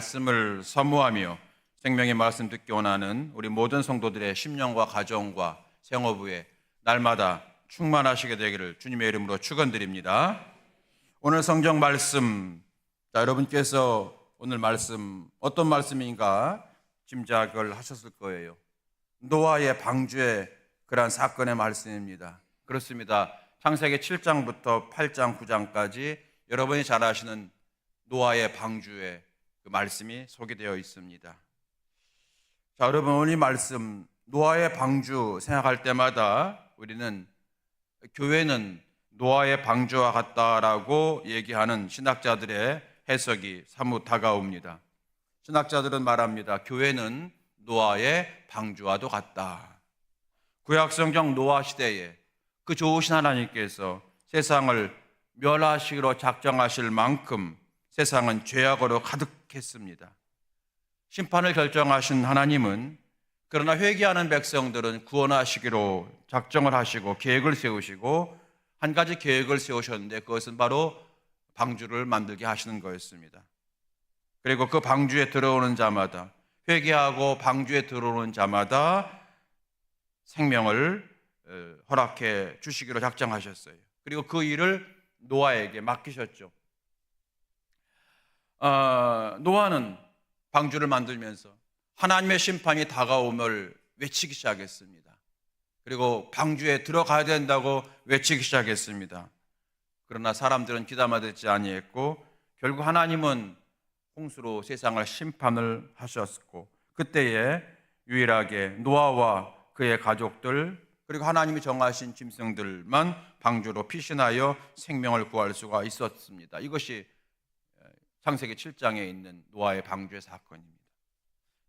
말씀을 사모하며 생명의 말씀 듣기 원하는 우리 모든 성도들의 심령과 가정과 생업에 날마다 충만하시게 되기를 주님의 이름으로 축원드립니다. 오늘 성경 말씀, 여러분께서 오늘 말씀 어떤 말씀인가 짐작을 하셨을 거예요. 노아의 방주의 그러한 사건의 말씀입니다. 그렇습니다. 창세기 7장부터 8장, 9장까지 여러분이 잘 아시는 노아의 방주의 그 말씀이 소개되어 있습니다. 자, 여러분, 오늘 이 말씀 노아의 방주 생각할 때마다 우리는 교회는 노아의 방주와 같다라고 얘기하는 신학자들의 해석이 사뭇 다가옵니다. 신학자들은 말합니다. 교회는 노아의 방주와도 같다. 구약성경 노아 시대에 그 좋으신 하나님께서 세상을 멸하시기로 작정하실 만큼 세상은 죄악으로 가득했습니다. 심판을 결정하신 하나님은 그러나 회개하는 백성들은 구원하시기로 작정을 하시고 계획을 세우시고 한 가지 계획을 세우셨는데 그것은 바로 방주를 만들게 하시는 거였습니다. 그리고 그 방주에 들어오는 자마다, 회개하고 방주에 들어오는 자마다 생명을 허락해 주시기로 작정하셨어요. 그리고 그 일을 노아에게 맡기셨죠. 노아는 방주를 만들면서 하나님의 심판이 다가옴을 외치기 시작했습니다. 그리고 방주에 들어가야 된다고 외치기 시작했습니다. 그러나 사람들은 귀담아 듣지 아니했고 결국 하나님은 홍수로 세상을 심판을 하셨고 그때에 유일하게 노아와 그의 가족들 그리고 하나님이 정하신 짐승들만 방주로 피신하여 생명을 구할 수가 있었습니다. 이것이 창세기 7장에 있는 노아의 방주의 사건입니다.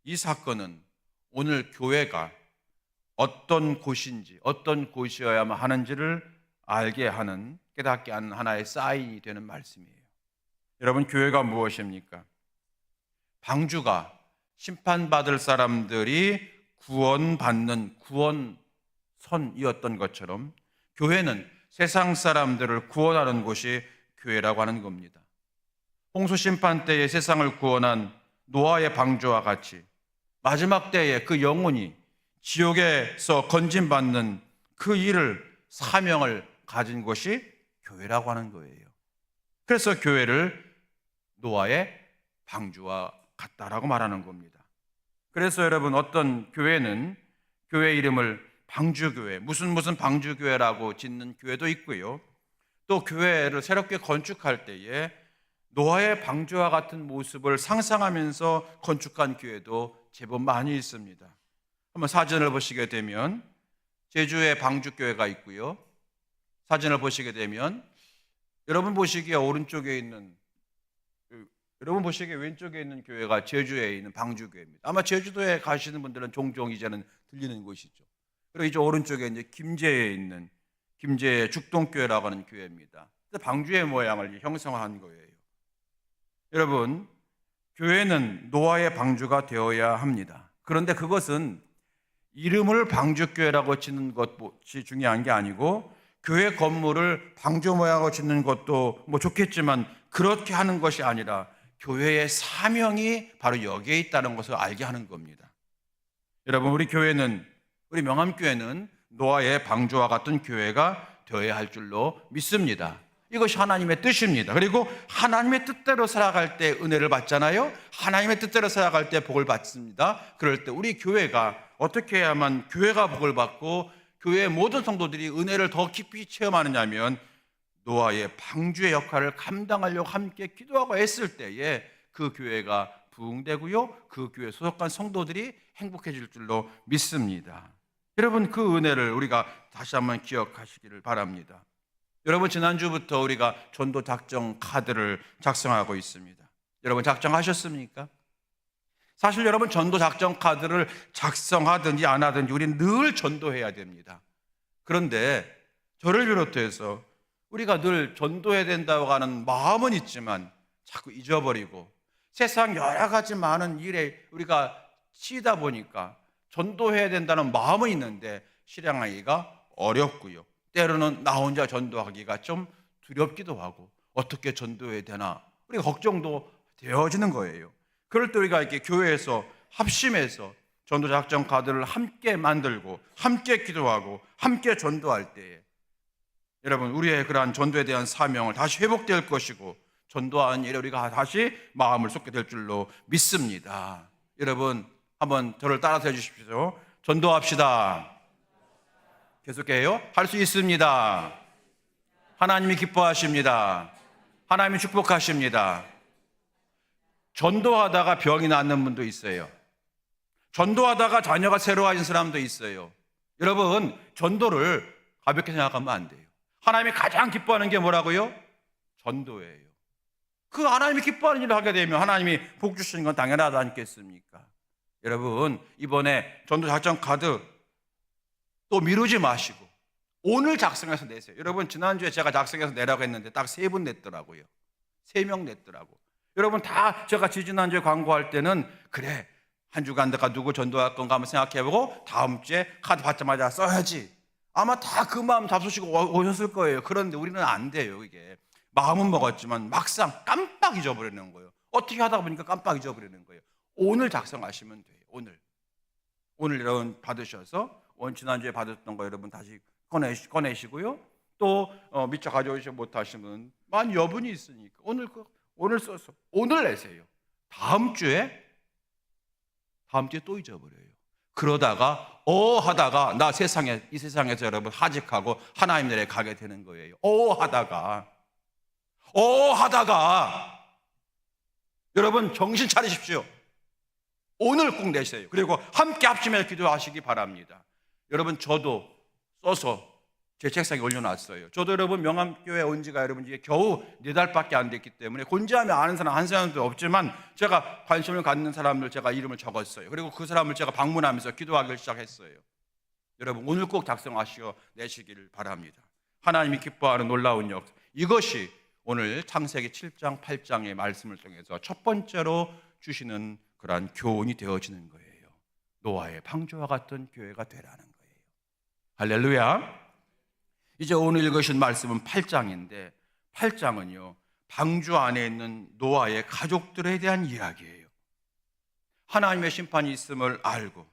이 사건은 오늘 교회가 어떤 곳인지 어떤 곳이어야만 하는지를 알게 하는 깨닫게 하는 하나의 사인이 되는 말씀이에요. 여러분, 교회가 무엇입니까? 방주가 심판받을 사람들이 구원받는 구원선이었던 것처럼 교회는 세상 사람들을 구원하는 곳이 교회라고 하는 겁니다. 홍수 심판 때에 세상을 구원한 노아의 방주와 같이 마지막 때에 그 영혼이 지옥에서 건진받는 그 일을 사명을 가진 것이 교회라고 하는 거예요. 그래서 교회를 노아의 방주와 같다라고 말하는 겁니다. 그래서 여러분, 어떤 교회는 교회 이름을 방주교회, 무슨 방주교회라고 짓는 교회도 있고요. 또 교회를 새롭게 건축할 때에 노아의 방주와 같은 모습을 상상하면서 건축한 교회도 제법 많이 있습니다. 한번 사진을 보시게 되면 제주에 방주교회가 있고요. 사진을 보시게 되면 여러분 보시기에 오른쪽에 있는, 여러분 보시기에 왼쪽에 있는 교회가 제주에 있는 방주교회입니다. 아마 제주도에 가시는 분들은 종종 이제는 들리는 곳이죠. 그리고 이제 오른쪽에 이제 김제에 있는 김제 죽동교회라고 하는 교회입니다. 방주의 모양을 형성한 거예요. 여러분, 교회는 노아의 방주가 되어야 합니다. 그런데 그것은 이름을 방주교회라고 짓는 것이 중요한 게 아니고 교회 건물을 방주 모양으로 짓는 것도 뭐 좋겠지만 그렇게 하는 것이 아니라 교회의 사명이 바로 여기에 있다는 것을 알게 하는 겁니다. 여러분, 우리 명암교회는 노아의 방주와 같은 교회가 되어야 할 줄로 믿습니다. 이것이 하나님의 뜻입니다. 그리고 하나님의 뜻대로 살아갈 때 은혜를 받잖아요. 하나님의 뜻대로 살아갈 때 복을 받습니다. 그럴 때 우리 교회가 어떻게 해야만 교회가 복을 받고 교회의 모든 성도들이 은혜를 더 깊이 체험하느냐 하면 노아의 방주의 역할을 감당하려고 함께 기도하고 애쓸 때에 그 교회가 부흥되고요. 그 교회에 소속한 성도들이 행복해질 줄로 믿습니다. 여러분, 그 은혜를 우리가 다시 한번 기억하시기를 바랍니다. 여러분, 지난주부터 우리가 전도 작정 카드를 작성하고 있습니다. 여러분, 작성하셨습니까? 사실 여러분, 전도 작정 카드를 작성하든지 안 하든지 우리는 늘 전도해야 됩니다. 그런데 저를 비롯해서 우리가 늘 전도해야 된다고 하는 마음은 있지만 자꾸 잊어버리고 세상 여러 가지 많은 일에 우리가 치이다 보니까 전도해야 된다는 마음은 있는데 실행하기가 어렵고요. 때로는 나 혼자 전도하기가 좀 두렵기도 하고 어떻게 전도해야 되나 우리가 걱정도 되어지는 거예요. 그럴 때 우리가 이렇게 교회에서 합심해서 전도작전 카드를 함께 만들고 함께 기도하고 함께 전도할 때에 여러분 우리의 그러한 전도에 대한 사명을 다시 회복될 것이고 전도하는 일에 우리가 다시 마음을 쏟게 될 줄로 믿습니다. 여러분 한번 저를 따라서 해주십시오. 전도합시다. 계속해요. 할 수 있습니다. 하나님이 기뻐하십니다. 하나님이 축복하십니다. 전도하다가 병이 낫는 분도 있어요. 전도하다가 자녀가 새로워진 사람도 있어요. 여러분 전도를 가볍게 생각하면 안 돼요. 하나님이 가장 기뻐하는 게 뭐라고요? 전도예요. 그 하나님이 기뻐하는 일을 하게 되면 하나님이 복 주시는 건 당연하지 않겠습니까? 여러분 이번에 전도작전 카드 또 미루지 마시고 오늘 작성해서 내세요. 여러분 지난주에 제가 작성해서 내라고 했는데 딱 3분 냈더라고요. 3명 냈더라고. 여러분 다 제가 지지난주에 광고할 때는 그래 한 주간 내가 누구 전도할 건가 한번 생각해보고 다음 주에 카드 받자마자 써야지. 아마 다 그 마음 잡수시고 오셨을 거예요. 그런데 우리는 안 돼요. 이게 마음은 먹었지만 막상 깜빡 잊어버리는 거예요. 어떻게 하다 보니까 깜빡 잊어버리는 거예요. 오늘 작성하시면 돼요. 오늘 여러분 받으셔서 지난주에 받았던 거 여러분 다시 꺼내시고요. 또 미처 가져오지 못하시면 만 여분이 있으니까 오늘 써서 오늘 내세요. 다음 주에 또 잊어버려요. 그러다가 하다가 이 세상에서 여러분 하직하고 하나님 나라에 가게 되는 거예요. 하다가 여러분 정신 차리십시오. 오늘 꼭 내세요. 그리고 함께 합심해서 기도하시기 바랍니다. 여러분 저도 써서 제 책상에 올려놨어요. 저도 여러분 명암교회 온 지가 여러분 이제 겨우 4달밖에 안 됐기 때문에 혼자하면 아는 사람 한 사람도 없지만 제가 관심을 갖는 사람들 제가 이름을 적었어요. 그리고 그 사람을 제가 방문하면서 기도하기 시작했어요. 여러분 오늘 꼭 작성하시어 내시기를 바랍니다. 하나님이 기뻐하는 놀라운 역사, 이것이 오늘 창세기 7장 8장의 말씀을 통해서 첫 번째로 주시는 그러한 교훈이 되어지는 거예요. 노아의 방주와 같은 교회가 되라는 거예요. 할렐루야. 이제 오늘 읽으신 말씀은 8장인데 8장은요 방주 안에 있는 노아의 가족들에 대한 이야기예요. 하나님의 심판이 있음을 알고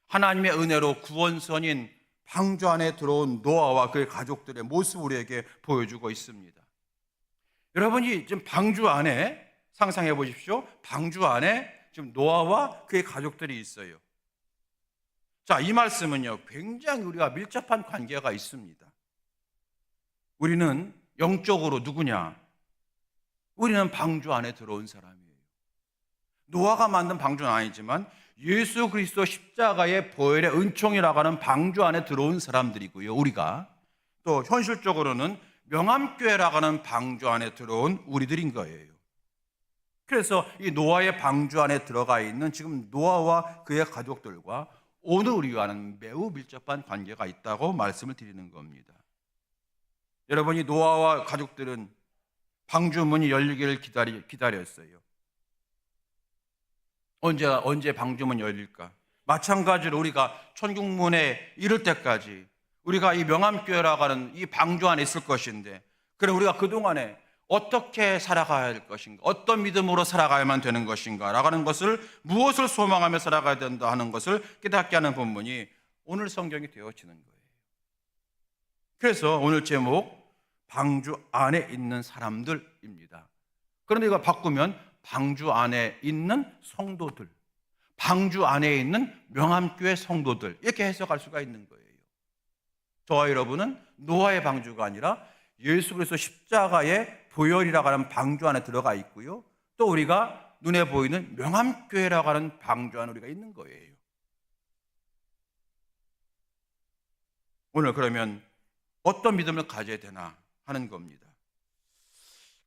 하나님의 은혜로 구원선인 방주 안에 들어온 노아와 그의 가족들의 모습을 우리에게 보여주고 있습니다. 여러분이 지금 방주 안에 상상해 보십시오. 방주 안에 지금 노아와 그의 가족들이 있어요. 자, 이 말씀은요 굉장히 우리가 밀접한 관계가 있습니다. 우리는 영적으로 누구냐? 우리는 방주 안에 들어온 사람이에요. 노아가 만든 방주는 아니지만 예수 그리스도 십자가의 보혈의 은총이라고 하는 방주 안에 들어온 사람들이고요. 우리가 또 현실적으로는 명암교회라고 하는 방주 안에 들어온 우리들인 거예요. 그래서 이 노아의 방주 안에 들어가 있는 지금 노아와 그의 가족들과 오늘 우리와는 매우 밀접한 관계가 있다고 말씀을 드리는 겁니다. 여러분이 노아와 가족들은 방주 문이 열리기를 기다렸어요. 언제 방주 문이 열릴까? 마찬가지로 우리가 천국문에 이를 때까지 우리가 이 명암교회라고 하는 이 방주 안에 있을 것인데, 그래 우리가 그동안에 어떻게 살아가야 할 것인가, 어떤 믿음으로 살아가야만 되는 것인가 라고 하는 것을, 무엇을 소망하며 살아가야 된다 하는 것을 깨닫게 하는 본문이 오늘 성경이 되어지는 거예요. 그래서 오늘 제목 방주 안에 있는 사람들입니다. 그런데 이거 바꾸면 방주 안에 있는 성도들, 방주 안에 있는 명암교회 성도들, 이렇게 해석할 수가 있는 거예요. 저와 여러분은 노아의 방주가 아니라 예수 그리스도 십자가의 보혈이라고 하는 방주 안에 들어가 있고요, 또 우리가 눈에 보이는 명암교회라고 하는 방주 안에 우리가 있는 거예요. 오늘 그러면 어떤 믿음을 가져야 되나 하는 겁니다.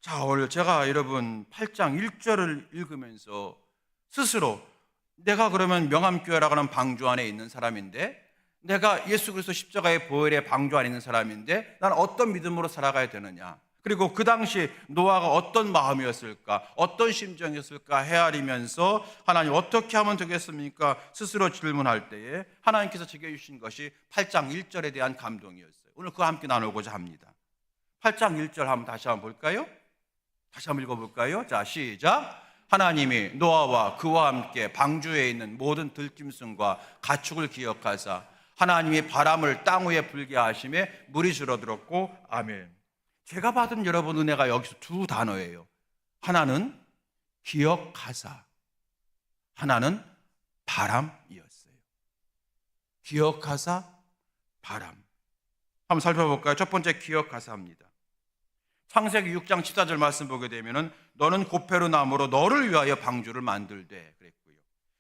자, 오늘 제가 여러분 8장 1절을 읽으면서 스스로 내가 그러면 명암교회라고 하는 방주 안에 있는 사람인데, 내가 예수 그리스도 십자가의 보혈의 방주 안에 있는 사람인데 나는 어떤 믿음으로 살아가야 되느냐, 그리고 그 당시 노아가 어떤 마음이었을까, 어떤 심정이었을까 헤아리면서 하나님 어떻게 하면 되겠습니까? 스스로 질문할 때에 하나님께서 제게 주신 것이 8장 1절에 대한 감동이었어요. 오늘 그거 함께 나누고자 합니다. 8장 1절 한번 다시 한번 볼까요? 다시 한번 읽어볼까요? 자, 시작. 하나님이 노아와 그와 함께 방주에 있는 모든 들짐승과 가축을 기억하사 하나님이 바람을 땅 위에 불게 하심에 물이 줄어들었고 아멘. 제가 받은 여러분 은혜가 여기서 두 단어예요. 하나는 기억하사, 하나는 바람이었어요. 기억하사, 바람. 한번 살펴볼까요? 첫 번째 기억하사입니다. 창세기 6장 14절 말씀 보게 되면은 너는 고페로 나무로 너를 위하여 방주를 만들되 그랬고요.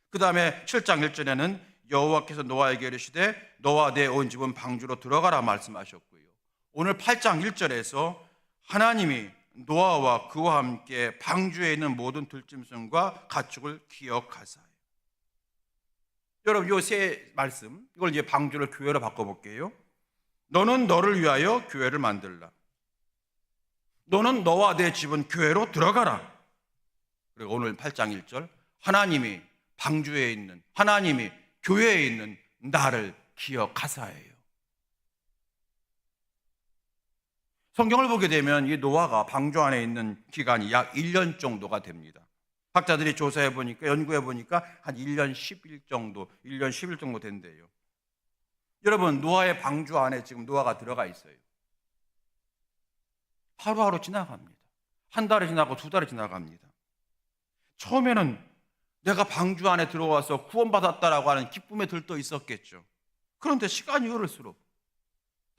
그 다음에 7장 1절에는 여호와께서 노아에게 이르시되 너와 내 온 집은 방주로 들어가라 말씀하셨고요. 오늘 8장 1절에서 하나님이 노아와 그와 함께 방주에 있는 모든 들짐승과 가축을 기억하사요. 여러분 이 세 말씀, 이걸 이제 방주를 교회로 바꿔볼게요. 너는 너를 위하여 교회를 만들라. 너는 너와 내 집은 교회로 들어가라. 그리고 오늘 8장 1절 하나님이 방주에 있는, 하나님이 교회에 있는 나를 기억하사예요. 성경을 보게 되면 이 노아가 방주 안에 있는 기간이 약 1년 정도가 됩니다. 학자들이 조사해 보니까, 연구해 보니까 한 1년 10일 정도, 1년 10일 정도 된대요. 여러분, 노아의 방주 안에 지금 노아가 들어가 있어요. 하루하루 지나갑니다. 한 달이 지나고 두 달이 지나갑니다. 처음에는 내가 방주 안에 들어와서 구원받았다라고 하는 기쁨에 들떠 있었겠죠. 그런데 시간이 흐를수록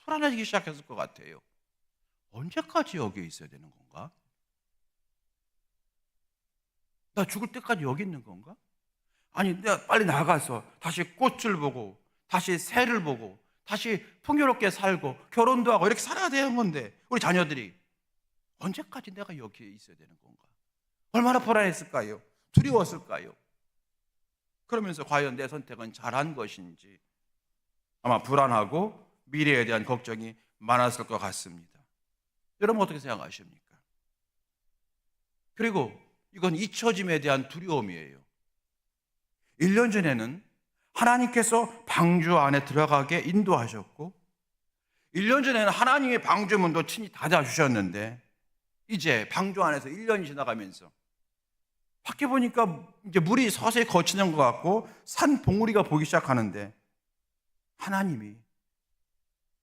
불안해지기 시작했을 것 같아요. 언제까지 여기에 있어야 되는 건가? 나 죽을 때까지 여기 있는 건가? 아니, 내가 빨리 나가서 다시 꽃을 보고, 다시 새를 보고, 다시 풍요롭게 살고, 결혼도 하고 이렇게 살아야 되는 건데, 우리 자녀들이 언제까지 내가 여기에 있어야 되는 건가? 얼마나 불안했을까요? 두려웠을까요? 그러면서 과연 내 선택은 잘한 것인지 아마 불안하고 미래에 대한 걱정이 많았을 것 같습니다. 여러분 어떻게 생각하십니까? 그리고 이건 잊혀짐에 대한 두려움이에요. 1년 전에는 하나님께서 방주 안에 들어가게 인도하셨고 1년 전에는 하나님의 방주문도 친히 닫아주셨는데 이제 방주 안에서 1년이 지나가면서 밖에 보니까 이제 물이 서서히 거치는 것 같고 산 봉우리가 보기 시작하는데 하나님이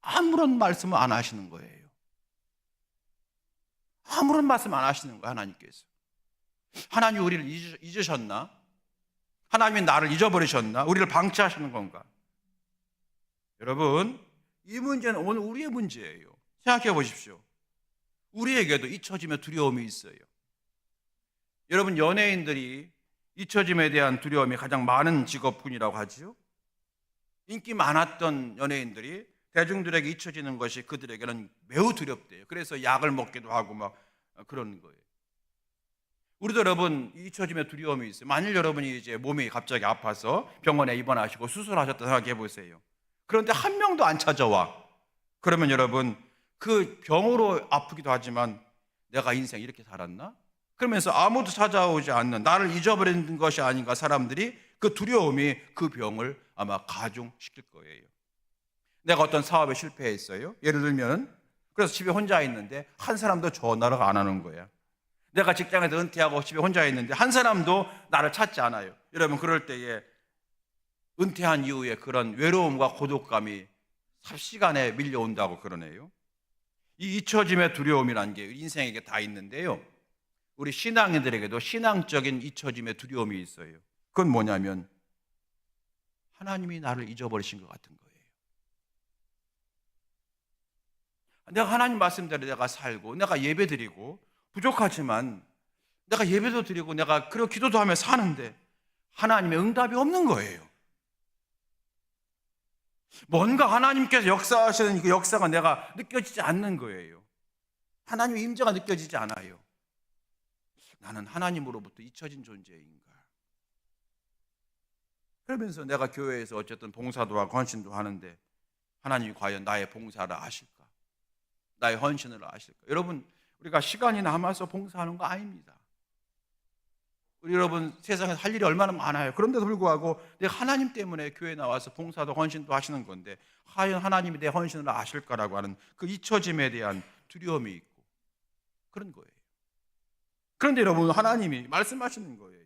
아무런 말씀을 안 하시는 거예요. 아무런 말씀 안 하시는 거예요. 하나님께서. 하나님이 우리를 잊으셨나? 하나님이 나를 잊어버리셨나? 우리를 방치하시는 건가? 여러분, 이 문제는 오늘 우리의 문제예요. 생각해 보십시오. 우리에게도 잊혀짐의 두려움이 있어요. 여러분, 연예인들이 잊혀짐에 대한 두려움이 가장 많은 직업군이라고 하지요. 인기 많았던 연예인들이 대중들에게 잊혀지는 것이 그들에게는 매우 두렵대요. 그래서 약을 먹기도 하고 막 그런 거예요. 우리도 여러분 잊혀짐의 두려움이 있어요. 만일 여러분이 이제 몸이 갑자기 아파서 병원에 입원하시고 수술하셨다 생각해 보세요. 그런데 한 명도 안 찾아와. 그러면 여러분 그 병으로 아프기도 하지만 내가 인생 이렇게 살았나? 그러면서 아무도 찾아오지 않는 나를 잊어버린 것이 아닌가 사람들이 그 두려움이 그 병을 아마 가중시킬 거예요. 내가 어떤 사업에 실패했어요. 예를 들면 그래서 집에 혼자 있는데 한 사람도 전화를 안 하는 거야. 내가 직장에서 은퇴하고 집에 혼자 있는데 한 사람도 나를 찾지 않아요. 여러분 그럴 때에 은퇴한 이후에 그런 외로움과 고독감이 삽시간에 밀려온다고 그러네요. 이 잊혀짐의 두려움이라는 게 인생에게 다 있는데요. 우리 신앙인들에게도 신앙적인 잊혀짐의 두려움이 있어요. 그건 뭐냐면 하나님이 나를 잊어버리신 것 같은 거예요. 내가 하나님 말씀대로 내가 살고 내가 예배드리고 부족하지만 내가 예배도 드리고 내가 그리고 기도도 하며 사는데 하나님의 응답이 없는 거예요. 뭔가 하나님께서 역사하시는 그 역사가 내가 느껴지지 않는 거예요. 하나님의 임재가 느껴지지 않아요. 나는 하나님으로부터 잊혀진 존재인가? 그러면서 내가 교회에서 어쨌든 봉사도 하고 헌신도 하는데 하나님이 과연 나의 봉사를 아실까? 나의 헌신을 아실까? 여러분 우리가 시간이 남아서 봉사하는 거 아닙니다. 우리 여러분 세상에서 할 일이 얼마나 많아요. 그런데도 불구하고 내가 하나님 때문에 교회에 나와서 봉사도 헌신도 하시는 건데 과연 하나님이 내 헌신을 아실까라고 하는 그 잊혀짐에 대한 두려움이 있고 그런 거예요. 그런데 여러분, 하나님이 말씀하시는 거예요.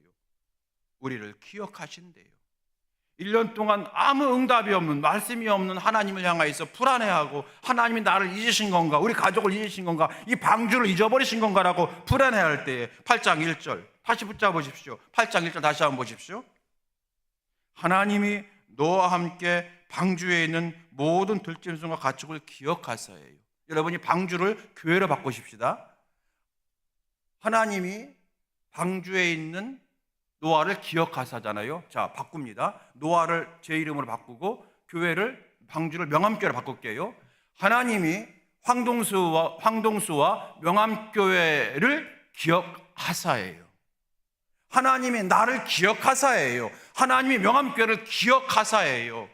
우리를 기억하신대요. 1년 동안 아무 응답이 없는, 말씀이 없는 하나님을 향하여서 불안해하고, 하나님이 나를 잊으신 건가, 우리 가족을 잊으신 건가, 이 방주를 잊어버리신 건가라고 불안해할 때에 8장 1절 다시 붙잡아 보십시오. 8장 1절 다시 한번 보십시오. 하나님이 너와 함께 방주에 있는 모든 들짐승과 가축을 기억하사예요. 여러분이 방주를 교회로 바꾸십시다. 하나님이 방주에 있는 노아를 기억하사잖아요. 자, 바꿉니다. 노아를 제 이름으로 바꾸고 교회를, 방주를 명암교회로 바꿀게요. 하나님이 황동수와 명암교회를 기억하사예요. 하나님이 나를 기억하사예요. 하나님이 명암교회를 기억하사예요.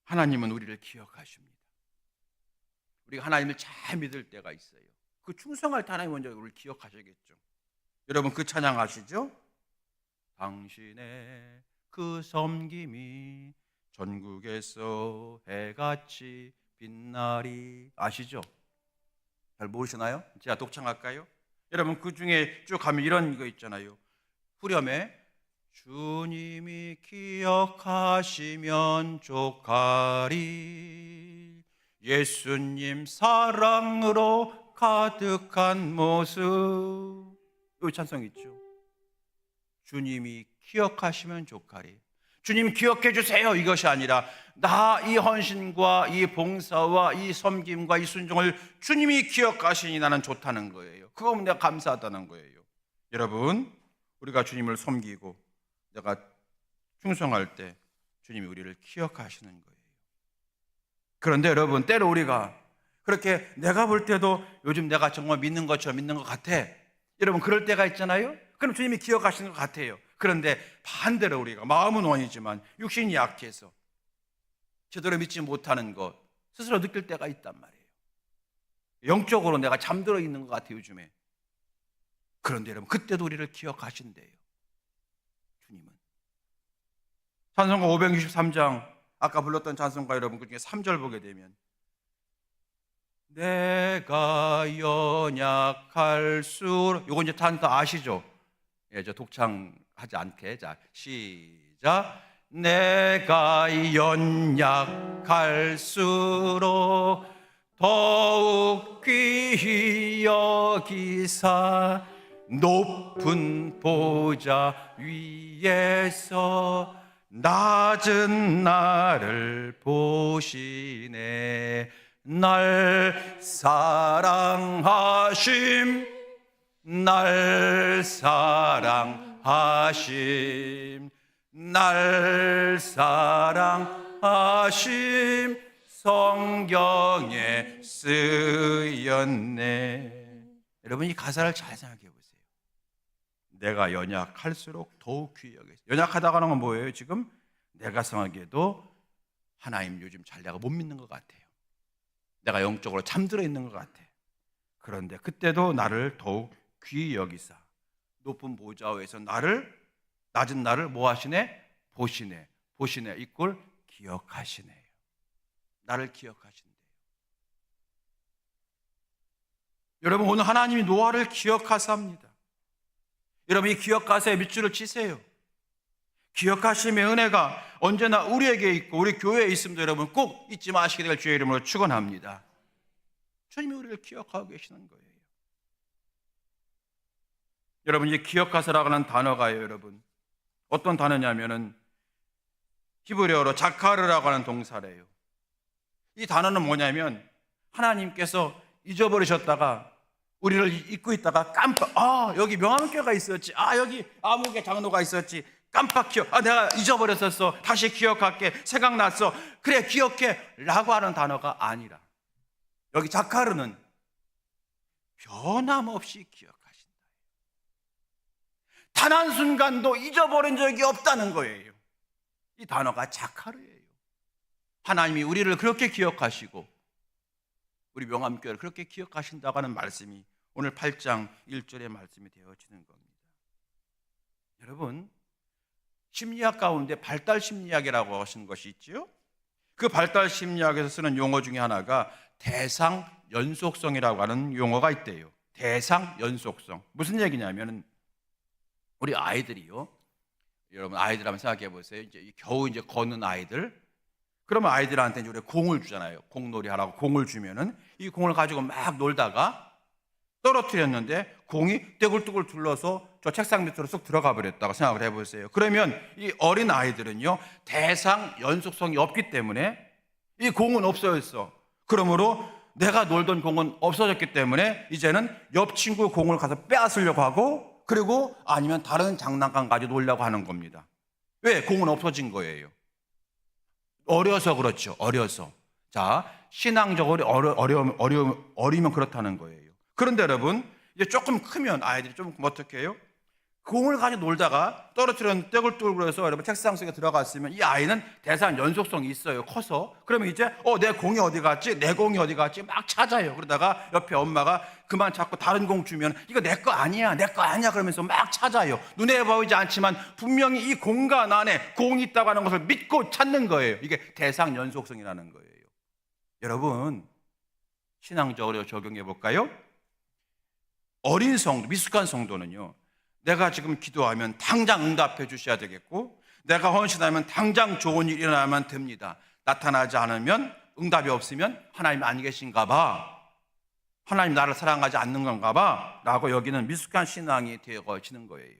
하나님은 우리를 기억하십니다. 우리가 하나님을 잘 믿을 때가 있어요. 그 충성할 때 하나님 먼저 우리를 기억하셔야겠죠. 여러분, 그 찬양 아시죠? 당신의 그 섬김이 전국에서 해같이 빛나리. 아시죠? 잘 모르시나요? 제가 독창할까요? 여러분, 그 중에 쭉 가면 이런 거 있잖아요. 후렴에 주님이 기억하시면 족하리, 예수님 사랑으로 가득한 모습. 이 찬송 있죠. 주님이 기억하시면 족하리. 주님 기억해 주세요, 이것이 아니라 나 이 헌신과 이 봉사와 이 섬김과 이 순종을 주님이 기억하시니 나는 좋다는 거예요. 그거 보면 내가 감사하다는 거예요. 여러분, 우리가 주님을 섬기고 내가 충성할 때 주님이 우리를 기억하시는 거예요. 그런데 여러분, 때로 우리가 그렇게 내가 볼 때도 요즘 내가 정말 믿는 것처럼 믿는 것 같아, 여러분, 그럴 때가 있잖아요. 그럼 주님이 기억하시는 것 같아요. 그런데 반대로 우리가 마음은 원이지만 육신이 약해서 제대로 믿지 못하는 것 스스로 느낄 때가 있단 말이에요. 영적으로 내가 잠들어 있는 것 같아요, 요즘에. 그런데 여러분, 그때도 우리를 기억하신대요, 주님은. 찬송가 563장, 아까 불렀던 찬송가 여러분, 그 중에 3절 보게 되면 내가 연약할수록, 요거 이제 다 아시죠? 예, 저 독창하지 않게. 자, 시작. 내가 연약할수록 더욱 귀히 여기사 높은 보좌 위에서 낮은 나를 보시네. 날 사랑하심, 날 사랑하심, 날 사랑하심, 성경에 쓰였네. 여러분, 이 가사를 잘 생각해 보세요. 내가 연약할수록 더욱 귀히 여기서. 연약하다고 하는 건 뭐예요? 지금 내가 생각해도 하나님 요즘 잘 내가 못 믿는 것 같아요. 내가 영적으로 잠들어 있는 것 같아. 그런데 그때도 나를 더욱 귀히 여기사 높은 보좌에서 나를, 낮은 나를 뭐 하시네? 보시네. 보시네 이꼴 기억하시네요. 나를 기억하신대요. 여러분, 오늘 하나님이 노아를 기억하사합니다. 여러분, 이 기억하사에 밑줄을 치세요. 기억하심의 은혜가 언제나 우리에게 있고 우리 교회에 있음도 여러분 꼭 잊지 마시게 될 주의 이름으로 축원합니다. 주님이 우리를 기억하고 계시는 거예요. 여러분, 이 기억하사라고 하는 단어가요, 여러분, 어떤 단어냐면은 히브리어로 자카르라고 하는 동사래요. 이 단어는 뭐냐면 하나님께서 잊어버리셨다가 우리를 잊고 있다가 여기 명함교회가 있었지, 여기 아무개 장로가 있었지, 깜빡 내가 잊어버렸었어, 다시 기억할게, 생각났어, 그래 기억해 라고 하는 단어가 아니라 여기 자카르는 변함없이 기억하신다. 단 한순간도 잊어버린 적이 없다는 거예요. 이 단어가 자카르예요. 하나님이 우리를 그렇게 기억하시고 우리 명함교회를 그렇게 기억하신다고 하는 말씀이 오늘 8장 1절의 말씀이 되어지는 겁니다. 여러분, 심리학 가운데 발달 심리학이라고 하시는 것이 있죠. 그 발달 심리학에서 쓰는 용어 중에 하나가 대상 연속성이라고 하는 용어가 있대요. 대상 연속성. 무슨 얘기냐면 우리 아이들이요. 여러분 아이들 한번 생각해 보세요. 이제 겨우 걷는 아이들. 그러면 아이들한테 이제 우리 공을 주잖아요. 공놀이 하라고 공을 주면은 이 공을 가지고 막 놀다가 떨어뜨렸는데 공이 떼굴떼굴 둘러서 저 책상 밑으로 쏙 들어가 버렸다고 생각을 해보세요. 그러면 이 어린 아이들은요, 대상 연속성이 없기 때문에 이 공은 없어졌어. 그러므로 내가 놀던 공은 없어졌기 때문에 이제는 옆 친구 공을 가서 빼앗으려고 하고, 그리고 아니면 다른 장난감 가지고 놀려고 하는 겁니다. 왜? 공은 없어진 거예요. 어려서 그렇죠. 어려서. 자, 신앙적으로 어리면 그렇다는 거예요. 그런데 여러분, 이제 조금 크면 아이들이 좀 어떻게 해요? 공을 가지고 놀다가 떨어뜨렸는데 떼굴떼굴해서 여러분 책상 속에 들어갔으면 이 아이는 대상 연속성이 있어요. 커서. 그러면 이제 내 공이 어디 갔지? 내 공이 어디 갔지? 막 찾아요. 그러다가 옆에 엄마가 그만 자꾸 다른 공 주면 이거 내 거 아니야, 내 거 아니야 그러면서 막 찾아요. 눈에 보이지 않지만 분명히 이 공간 안에 공이 있다고 하는 것을 믿고 찾는 거예요. 이게 대상 연속성이라는 거예요. 여러분, 신앙적으로 적용해 볼까요? 어린 성도, 미숙한 성도는요, 내가 지금 기도하면 당장 응답해 주셔야 되겠고, 내가 헌신하면 당장 좋은 일이 일어나면 됩니다. 나타나지 않으면, 응답이 없으면 하나님 안 계신가 봐, 하나님 나를 사랑하지 않는 건가 봐 라고 여기는 미숙한 신앙이 되어지는 거예요.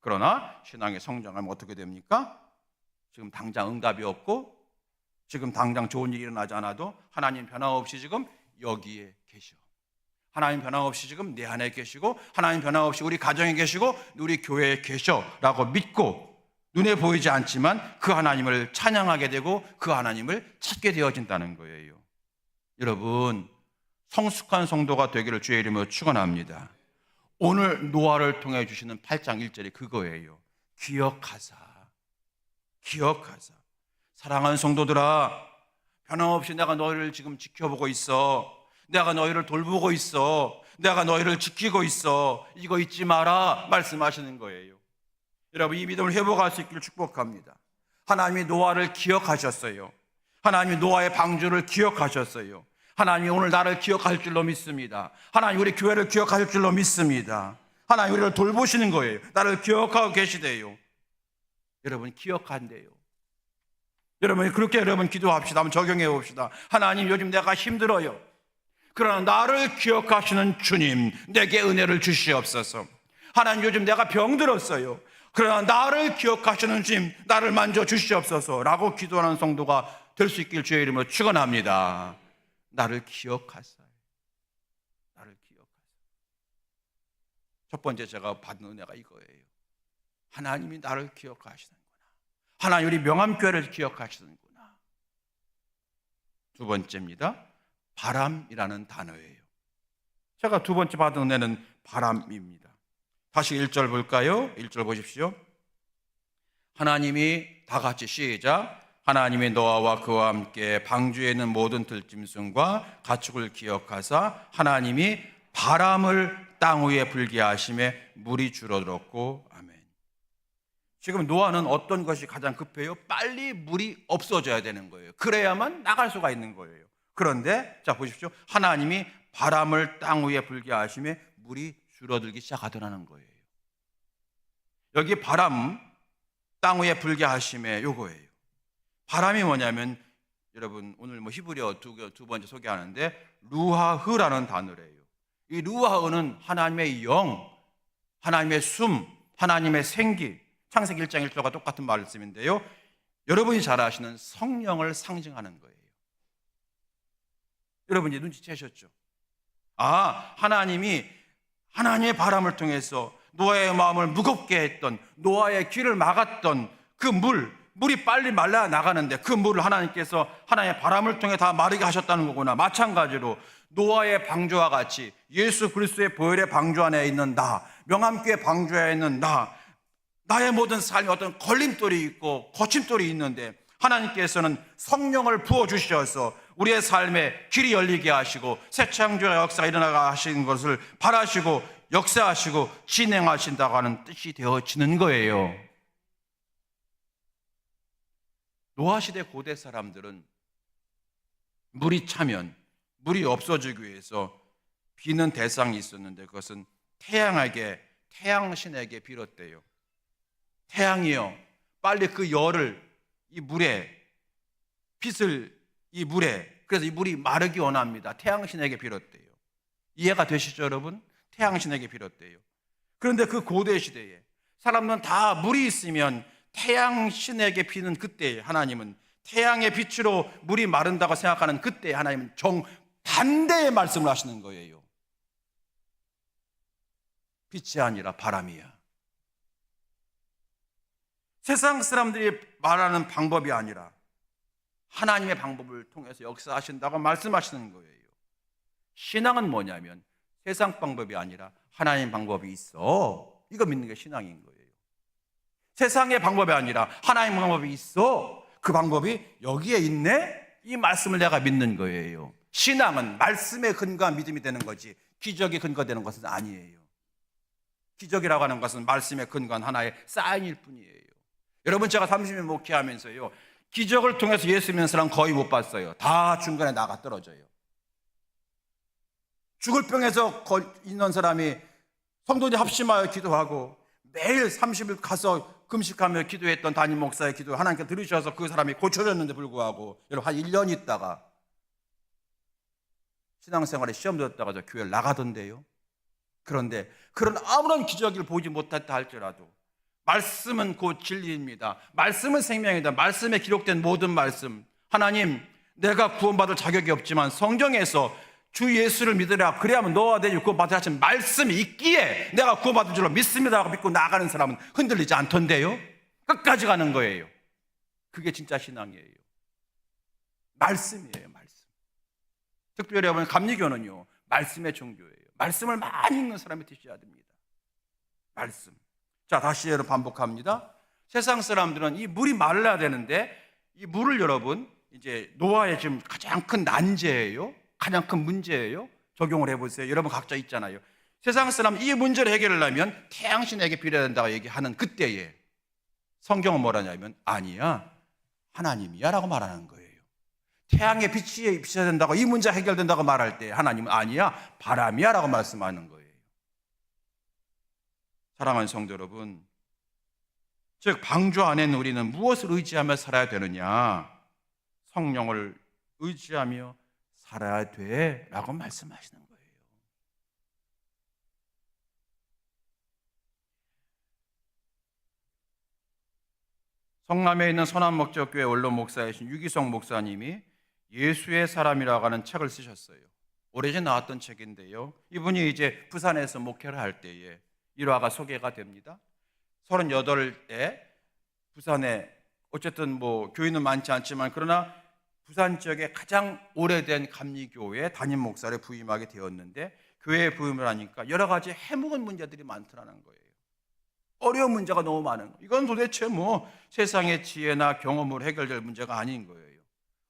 그러나 신앙의 성장하면 어떻게 됩니까? 지금 당장 응답이 없고 지금 당장 좋은 일이 일어나지 않아도 하나님 변함없이 지금 여기에 계셔. 하나님 변함없이 지금 내 안에 계시고, 하나님 변함없이 우리 가정에 계시고 우리 교회에 계셔 라고 믿고 눈에 보이지 않지만 그 하나님을 찬양하게 되고 그 하나님을 찾게 되어진다는 거예요. 여러분, 성숙한 성도가 되기를 주의 이름으로 축원합니다. 오늘 노아를 통해 주시는 8장 1절이 그거예요. 기억하사. 사랑하는 성도들아, 변함없이 내가 너희를 지금 지켜보고 있어. 내가 너희를 돌보고 있어. 내가 너희를 지키고 있어. 이거 잊지 마라 말씀하시는 거예요. 여러분, 이 믿음을 회복할 수 있기를 축복합니다. 하나님이 노아를 기억하셨어요. 하나님이 노아의 방주를 기억하셨어요. 하나님이 오늘 나를 기억할 줄로 믿습니다. 하나님 우리 교회를 기억하실 줄로 믿습니다. 하나님 우리를 돌보시는 거예요. 나를 기억하고 계시대요. 여러분, 기억한대요. 여러분, 그렇게 여러분 기도합시다. 한번 적용해 봅시다. 하나님, 요즘 내가 힘들어요. 그러나 나를 기억하시는 주님, 내게 은혜를 주시옵소서. 하나님, 요즘 내가 병들었어요. 그러나 나를 기억하시는 주님, 나를 만져 주시옵소서 라고 기도하는 성도가 될 수 있길 주의 이름으로 축원합니다. 나를 기억하세요. 나를 기억하세요. 첫 번째 제가 받은 은혜가 이거예요. 하나님이 나를 기억하시는구나. 하나님 우리 명암교회를 기억하시는구나. 두 번째입니다. 바람이라는 단어예요. 제가 두 번째 받은 은혜는 바람입니다. 다시 1절 볼까요? 1절 보십시오. 하나님이 다 같이 시작. 하나님이 노아와 그와 함께 방주에 있는 모든 들짐승과 가축을 기억하사 하나님이 바람을 땅 위에 불게 하심에 물이 줄어들었고. 아멘. 지금 노아는 어떤 것이 가장 급해요? 빨리 물이 없어져야 되는 거예요. 그래야만 나갈 수가 있는 거예요. 그런데 자 보십시오. 하나님이 바람을 땅 위에 불게 하심에 물이 줄어들기 시작하더라는 거예요. 여기 바람 땅 위에 불게 하심에 요거예요. 바람이 뭐냐면 여러분 오늘 히브리어 두 번째 소개하는데 루하흐라는 단어래요. 이 루하흐는 하나님의 영, 하나님의 숨, 하나님의 생기, 창세기 1장 1절과 똑같은 말씀인데요. 여러분이 잘 아시는 성령을 상징하는 거예요. 여러분 이제 눈치채셨죠? 하나님이 하나님의 바람을 통해서 노아의 마음을 무겁게 했던, 노아의 길을 막았던 그 물이 빨리 말라 나가는데 그 물을 하나님께서 하나님의 바람을 통해 다 마르게 하셨다는 거구나. 마찬가지로 노아의 방주와 같이 예수 그리스도의 보혈의 방주 안에 있는 나, 명암교회 방주에 있는 나의 모든 삶에 어떤 걸림돌이 있고 거침돌이 있는데 하나님께서는 성령을 부어주셔서 우리의 삶에 길이 열리게 하시고 새 창조의 역사가 일어나게 하시는 것을 바라시고 역사하시고 진행하신다고 하는 뜻이 되어지는 거예요. 노아 시대 고대 사람들은 물이 차면 물이 없어지기 위해서 비는 대상이 있었는데 그것은 태양신에게 빌었대요. 태양이여, 빨리 그 열을 이 물에, 빛을 이 물에, 그래서 이 물이 마르기 원합니다. 태양신에게 빌었대요. 이해가 되시죠, 여러분? 태양신에게 빌었대요. 그런데 그 고대 시대에 사람들은 다 물이 있으면 태양신에게 비는 그때 하나님은, 태양의 빛으로 물이 마른다고 생각하는 그때 하나님은 정반대의 말씀을 하시는 거예요. 빛이 아니라 바람이야. 세상 사람들이 말하는 방법이 아니라 하나님의 방법을 통해서 역사하신다고 말씀하시는 거예요. 신앙은 뭐냐면 세상 방법이 아니라 하나님 방법이 있어, 이거 믿는 게 신앙인 거예요. 세상의 방법이 아니라 하나님 방법이 있어, 그 방법이 여기에 있네, 이 말씀을 내가 믿는 거예요. 신앙은 말씀에 근거한 믿음이 되는 거지 기적에 근거되는 것은 아니에요. 기적이라고 하는 것은 말씀에 근거한 하나의 사인일 뿐이에요. 여러분, 제가 30년 목회하면서요, 기적을 통해서 예수 믿는 사람 거의 못 봤어요. 다 중간에 나가 떨어져요. 죽을 병에서 있는 사람이 성도들이 합심하여 기도하고 매일 30일 가서 금식하며 기도했던 담임 목사의 기도 하나님께 들으셔서 그 사람이 고쳐졌는데 불구하고 여러분 한 1년 있다가 신앙생활에 시험 들었다가 저 교회를 나가던데요. 그런데 그런 아무런 기적을 보지 못했다 할지라도 말씀은 곧 진리입니다. 말씀은 생명이다. 말씀에 기록된 모든 말씀, 하나님, 내가 구원받을 자격이 없지만 성경에서 주 예수를 믿으라, 그래야만 너와 내 구원받으라 하신 말씀이 있기에 내가 구원받을 줄로 믿습니다 하고 믿고 나가는 사람은 흔들리지 않던데요. 끝까지 가는 거예요. 그게 진짜 신앙이에요. 말씀이에요. 말씀. 특별히 여러분, 감리교는요 말씀의 종교예요. 말씀을 많이 읽는 사람이 되셔야 됩니다. 말씀. 자, 다시 여러분 반복합니다. 세상 사람들은 이 물이 말라야 되는데 이 물을 여러분 이제 노아의 지금 가장 큰 난제예요. 가장 큰 문제예요. 적용을 해보세요. 여러분 각자 있잖아요. 세상 사람 이 문제를 해결하려면 태양신에게 빌어야 된다고 얘기하는 그때에 성경은 뭐라냐면 아니야, 하나님이야 라고 말하는 거예요. 태양의 빛이 비춰야 된다고, 이 문제 해결된다고 말할 때 하나님은 아니야, 바람이야 라고 말씀하는 거예요. 사랑하는 성도 여러분, 즉 방주 안에는 우리는 무엇을 의지하며 살아야 되느냐? 성령을 의지하며 살아야 돼 라고 말씀하시는 거예요. 성남에 있는 선한목적교회 원로 목사이신 유기성 목사님이 예수의 사람이라고 하는 책을 쓰셨어요. 오래전에 나왔던 책인데요, 이분이 이제 부산에서 목회를 할 때에 일화가 소개가 됩니다. 38에 부산에 어쨌든 뭐 교인은 많지 않지만 그러나 부산 지역에 가장 오래된 감리교회 담임 목사를 부임하게 되었는데, 교회에 부임을 하니까 여러 가지 해묵은 문제들이 많더라는 거예요. 어려운 문제가 너무 많은 거예요. 이건 도대체 뭐 세상의 지혜나 경험으로 해결될 문제가 아닌 거예요.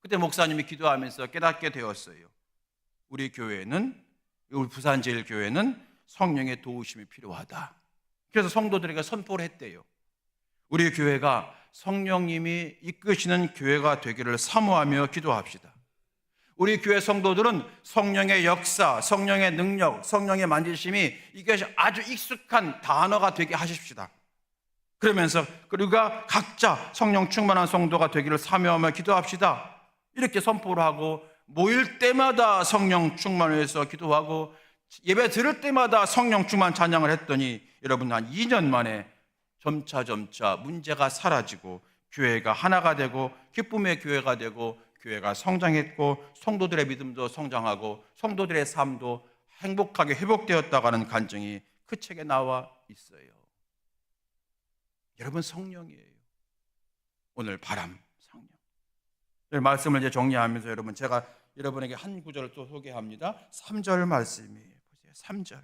그때 목사님이 기도하면서 깨닫게 되었어요. 우리 교회는, 우리 부산제일교회는 성령의 도우심이 필요하다. 그래서 성도들에게 선포를 했대요. 우리 교회가 성령님이 이끄시는 교회가 되기를 사모하며 기도합시다. 우리 교회 성도들은 성령의 역사, 성령의 능력, 성령의 만지심이 이것이 아주 익숙한 단어가 되게 하십시다. 그러면서 우리가 각자 성령 충만한 성도가 되기를 사모하며 기도합시다. 이렇게 선포를 하고 모일 때마다 성령 충만을 위해서 기도하고 예배 들을 때마다 성령 충만 찬양을 했더니 여러분 한 2년 만에 점차 문제가 사라지고 교회가 하나가 되고 기쁨의 교회가 되고 교회가 성장했고 성도들의 믿음도 성장하고 성도들의 삶도 행복하게 회복되었다고 하는 간증이 그 책에 나와 있어요. 여러분, 성령이에요. 오늘 바람, 성령. 말씀을 이제 정리하면서 여러분, 제가 여러분에게 한 구절을 또 소개합니다. 3절 말씀이에요. 보세요.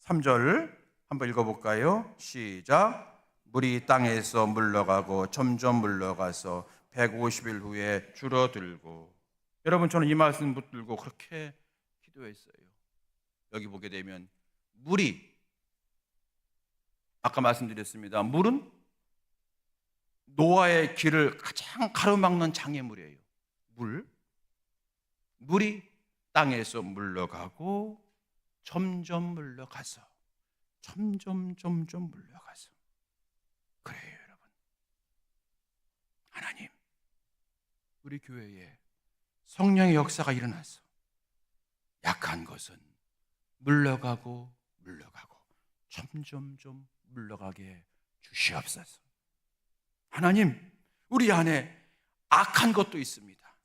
3절 한번 읽어볼까요? 시작. 물이 땅에서 물러가고 점점 물러가서 150일 후에 줄어들고. 여러분, 저는 이 말씀 붙들고 그렇게 기도했어요. 여기 보게 되면 물이, 아까 말씀드렸습니다. 물은 노아의 길을 가장 가로막는 장애물이에요. 물이 땅에서 물러가고 점점 물러가서 점점 물러가서. 그래요, 여러분. 하나님, 우리 교회에 성령의 역사가 일어나서 약한 것은 물러가고 점점 물러가게 주시옵소서. 하나님, 우리 안에 악한 것도 있습니다.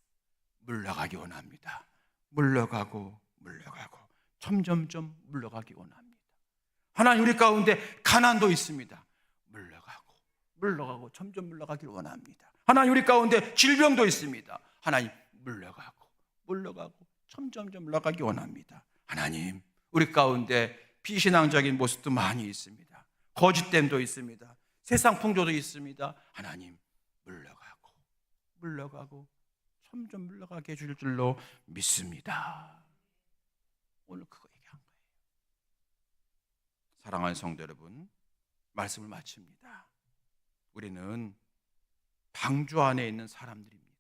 물러가기 원합니다. 물러가고 점점 물러가기 원합니다. 하나님, 우리 가운데 가난도 있습니다. 물러가고 점점 물러가기를 원합니다. 하나님, 우리 가운데 질병도 있습니다. 하나님, 물러가고 점점 물러가기 원합니다. 하나님, 우리 가운데 비신앙적인 모습도 많이 있습니다. 거짓됨도 있습니다. 세상 풍조도 있습니다. 하나님, 물러가고 점점 물러가게 해줄 줄로 믿습니다. 오늘 그거 얘기한 거예요. 사랑하는 성도 여러분, 말씀을 마칩니다. 우리는 방주 안에 있는 사람들입니다.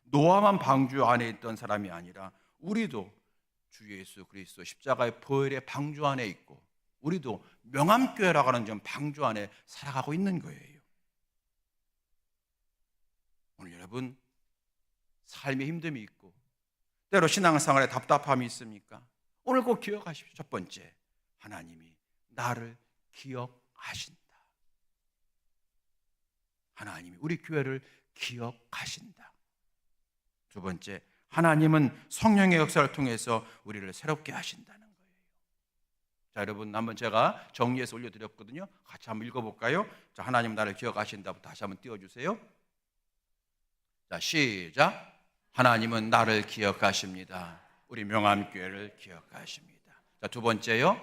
노아만 방주 안에 있던 사람이 아니라 우리도 주 예수 그리스도 십자가의 보혈의 방주 안에 있고, 우리도 명암교회라고 하는 좀 방주 안에 살아가고 있는 거예요. 오늘 여러분, 삶의 힘듦이 있고 때로 신앙생활에 답답함이 있습니까? 오늘 꼭 기억하십시오. 첫 번째, 하나님이 나를 기억하신다. 하나님이 우리 교회를 기억하신다. 두 번째, 하나님은 성령의 역사를 통해서 우리를 새롭게 하신다는 거예요. 자, 여러분, 한번 제가 정리해서 올려드렸거든요. 같이 한번 읽어볼까요? 자, 하나님 나를 기억하신다부터 다시 한번 띄워주세요. 자, 시작. 하나님은 나를 기억하십니다. 우리 명암교회를 기억하십니다. 자, 두 번째요.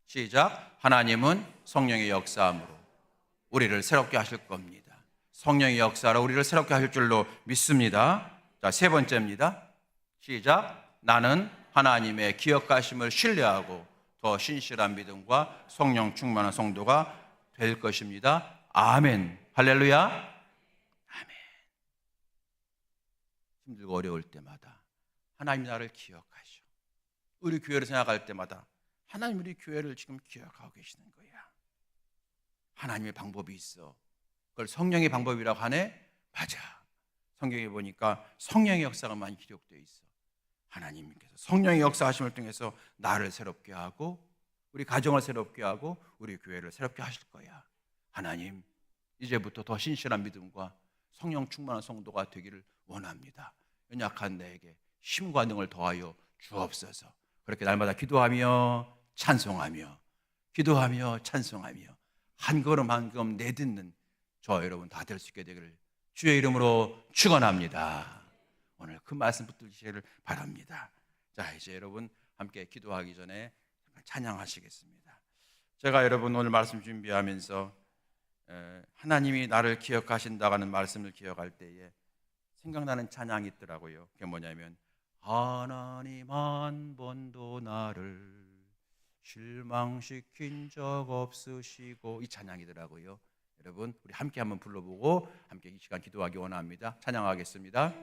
시작. 하나님은 성령의 역사함으로 우리를 새롭게 하실 겁니다. 성령의 역사로 우리를 새롭게 하실 줄로 믿습니다. 자, 세 번째입니다. 시작. 나는 하나님의 기억하심을 신뢰하고 더 신실한 믿음과 성령 충만한 성도가 될 것입니다. 아멘. 할렐루야. 아멘. 힘들고 어려울 때마다 하나님 나를 기억하셔. 우리 교회를 생각할 때마다 하나님 우리 교회를 지금 기억하고 계시는 거야. 하나님의 방법이 있어. 그걸 성령의 방법이라고 하네? 맞아. 성경에 보니까 성령의 역사가 많이 기록되어 있어. 하나님께서 성령의 역사하심을 통해서 나를 새롭게 하고 우리 가정을 새롭게 하고 우리 교회를 새롭게 하실 거야. 하나님, 이제부터 더 신실한 믿음과 성령 충만한 성도가 되기를 원합니다. 연약한 내게 힘과 능을 더하여 주옵소서. 그렇게 날마다 기도하며 찬송하며 한 걸음 한 걸음 내딛는 저 여러분 다 될 수 있게 되기를 주의 이름으로 축원합니다. 오늘 그 말씀 붙드시기를 바랍니다. 자, 이제 여러분 함께 기도하기 전에 찬양하시겠습니다. 제가 여러분 오늘 말씀 준비하면서 하나님이 나를 기억하신다고 하는 말씀을 기억할 때에 생각나는 찬양이 있더라고요. 그게 뭐냐면 하나님 한 번도 나를 실망시킨 적 없으시고, 이 찬양이더라고요. 여러분 우리 함께 한번 불러보고 함께 이 시간 기도하기 원합니다. 찬양하겠습니다.